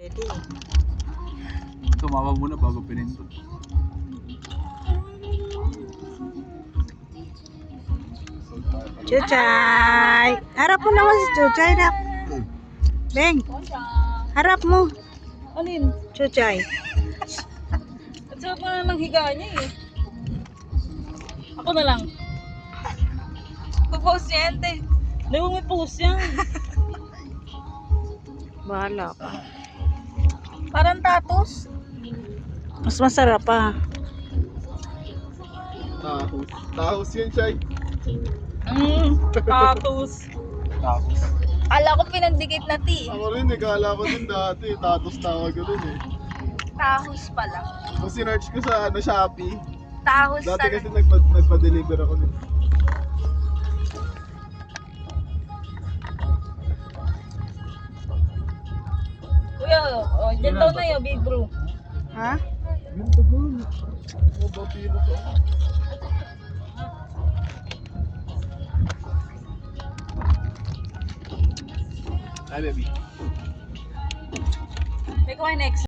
Ready? Tumawag muna bago pinindot. Chuchay! Harap mo naman si Chuchay na. Beng, harap mo. Alin? Chuchay. At sarap na ng higa niya eh. Ako na lang. Pag-post niya yan, te. Hindi mo may post yan. Bahala ka. Parang tatos. Mas masarap pa. Tahos. Tahos yun, Chay. Tatos. Tahos. Kala ko pinagdikit na ti. Ako rin, kala ko din dati. Tatos tawag ko rin eh. Tahos pala. Kung sinerch ko sa Shopee, Tahos dati kasi talaga. nagpa-deliver ako nun. Kuya, oh, dyan daw na yun, big bro. Ha? Yung tagal. Mga bapilo to. Hi, baby. May kumain next.